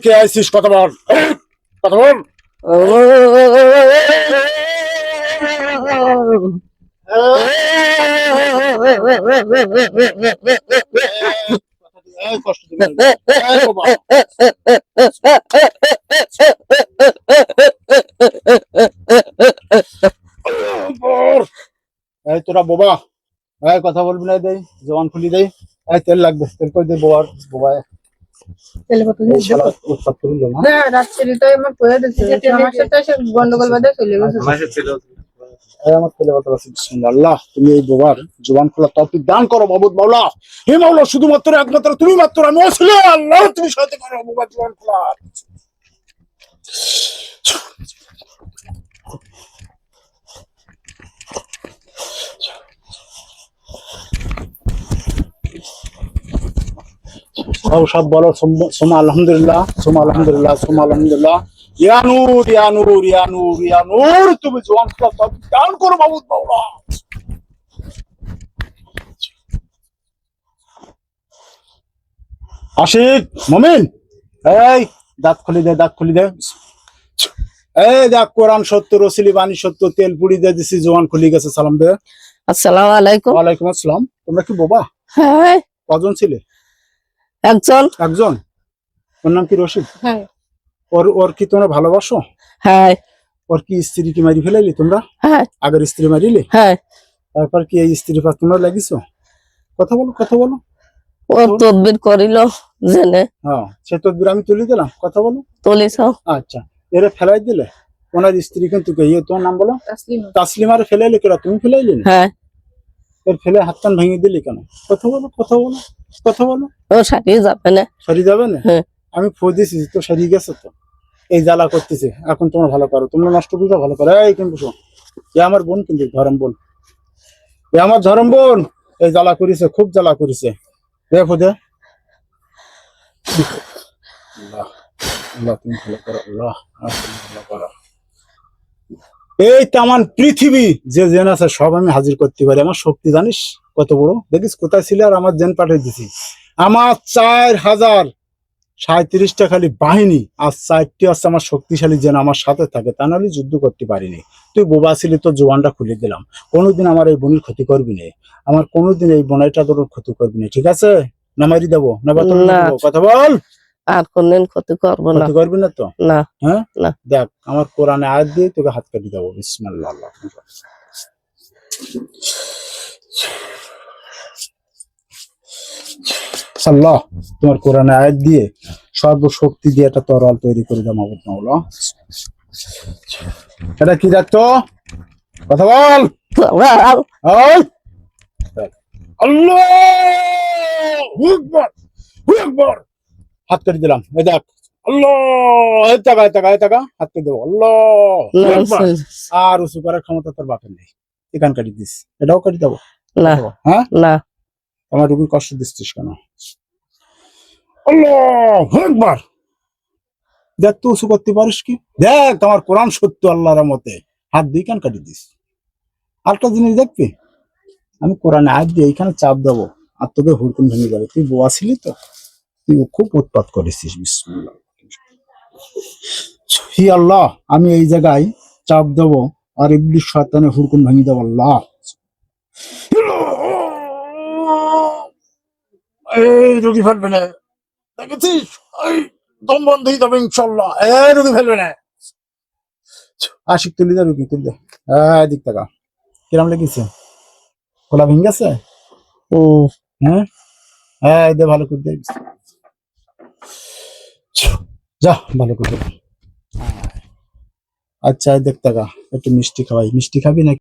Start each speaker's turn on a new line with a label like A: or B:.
A: কে ISIS কথা বল, কথা বল। কষ্ট দিবেন না। বাবা। এই তোরা বোবা, কথা বলবি না, দেই জবান খুলি দেই। তেল লাগবে, তেল কই দে বোবার বোবা।
B: তেল কত
A: এই শালা উৎপাত করিল না।
B: না রাত্রি তো আমার কইয়া দিছে আমার সাথে এসে গন্ডগোল বাধা চলে গেছে।
A: আমার তেলে কথা আছে। বিসমিল্লাহ। আল্লাহ তুমি এই বোবার জবান খোলা তৌফিক দান করো মাবুদ মাওলা। হে মাওলা শুধুমাত্র একমাত্র তুমি মাত্র আমি আসলে আল্লাহ তুমি সাথে করো বোবার জবান খোলা। সব বলো সোমা আলহামদুলিল্লাহ, সোমা আলহামদুলিল্লাহ, সোমা আলহামদুলিল্লাহ। ইয়া নূর ইয়া নূর ইয়া নূর ইয়া নূর তুমি জবান খোলা তৌফিক দান করো মাবুদ মাওলা। আশিক মমিন, এই দাঁত খুলি দে, দাঁত খুলি দে। এই দেখ কোরআন সত্য, রসিলি বাণী সত্য, তেল পুড়ি দিয়ে দিছি, জোয়ান খুলি গেছে। সালাম দে।
B: আসসালামু আলাইকুম।
A: ওয়ালাইকুম আসসালাম। তোমরা কি বোবা?
B: হ্যাঁ
A: কজন ছিলে?
B: একজন।
A: একজন। ওর নাম কি রশিদ?
B: হ্যাঁ।
A: ওর কি তোমরা ভালোবাসো?
B: হ্যাঁ।
A: ওর কি স্ত্রী কি মারি ফেলাইলি তোমরা?
B: হ্যাঁ।
A: আগের স্ত্রী মারিলি?
B: হ্যাঁ।
A: তারপর কি এই স্ত্রী পার তোমরা লাগিছো? কথা বলো, কথা বলো।
B: ও তদবির করিল জেনে।
A: হ্যাঁ, সে তদবির আমি তুলে দিলাম, কথা বলো।
B: তুলিস?
A: আচ্ছা, এরা ফেলাই দিলে। ওনার স্ত্রী কিন্তু তোমার নাম বলো? তাসলিমার ফেলাইলে কেন? তুমি ফেলাইলি?
B: হ্যাঁ।
A: এর ফেলে হাত কান ভেঙে দিলি কেন? কথা বলো, কথা বলো, কথা বলো।
B: ও সারিয়ে যাবে না।
A: সারি যাবে না?
B: হ্যাঁ।
A: আমি ফোন দিয়েছি তো, সারিয়ে গেছে তো। এই জ্বালা করতেছে, এখন তোমরা ভালো করো, তোমরা নষ্ট করতে ভালো করো। এই কিন্তু শোন, এ আমার বোন, কিন্তু ধরম বোন, এ আমার ধরম বোন। এই জ্বালা করেছে, খুব জ্বালা করেছে। দেখো দে। আল্লাহ আল্লাহ তুমি ভালো করো, আল্লাহ ভালো করো। এই তামান পৃথিবী যে জেন আছে সব আমি হাজির করতে পারি। আমার শক্তি জানিস কত বড়? দেখিস কোথায় ছিল, আর আমার জেন পাঠিয়ে দিছি। আমার 4037টা খালি বাহিনী, আর 4টি আছে আমার শক্তিশালী জেন আমার সাথে থাকে, তা নাহলে যুদ্ধ করতে পারিনি। তুই বোবা ছিলি, তোর জোয়ানটা খুলে দিলাম। কোনোদিন আমার এই বোনের ক্ষতি করবি না, আমার কোনোদিন এই বোনাইটা তোর ক্ষতি করবি না, ঠিক আছে? না মারি দেবো না বাতল দেবো, কথা বল।
B: আর কোনদিন ক্ষতি করবো না।
A: ক্ষতি করবি না তো?
B: না।
A: হ্যাঁ
B: না।
A: দেখ আমার কোরআনে আয়াত দিয়ে তোকে হাত কাটি দেবো। বিসমিল্লাহ। আল্লাহ তোমার কোরআনে আয়াত দিয়ে সর্বশক্তি দিয়ে একটা তরল তৈরি করে দাও মাবুদ মাওলা। এটা কি দেখতো? কথা বল। আল্লাহু আকবার। হাত কেটে দিলাম। এই দেখ, আল্লাহ, এই টাকা এই টাকা এই টাকা হাত কেটে দেবো। আল্লাহ আর উঁচু করার ক্ষমতা তোর বাপের নেই। এখান কাটি দিস, এটাও কাটি দেবো।
B: না।
A: হ্যাঁ
B: না।
A: আমার রুগীর কষ্ট দিচ্ছিস কেন? আল্লাহু আকবার। দেখ তো উঁচু করতে পারিস কি? দেখ আমার কোরআন সত্য, আল্লাহর মতে হাত দিয়ে কান কাটি দিস। আরেকটা জিনিস দেখবি, আমি কোরআনে আয়াত দিয়ে এইখানে চাপ দেবো আর তোকে হুড়কুন ভেঙে যাবে। তুই বোয়া ছিলি তো, তুই খুব উৎপাত করেছিস। বিসমিল্লাহ। হি আল্লাহ, আমি এই জায়গায় চাপ দেবো আর ইবলিস শয়তানের হুড়কুন ভেঙে দেবো। আল্লাহ এই রুগী ফেলবে না, দেখেছিস? এই দম বন্ধ হয়ে যাবে ইনশাল্লাহ। এই রুগী ফেলবে না। আশিক তুলি দে, রুগী তুলি দে। দিক টাকা কিরাম লেগেছে? খোলা ভেঙে গেছে? হ্যাঁ হ্যাঁ, দে ভালো করে দে। যা ভালো করে। আচ্ছা দেখ টাকা, একটু মিষ্টি খাওয়াই। মিষ্টি খাবি নাকি?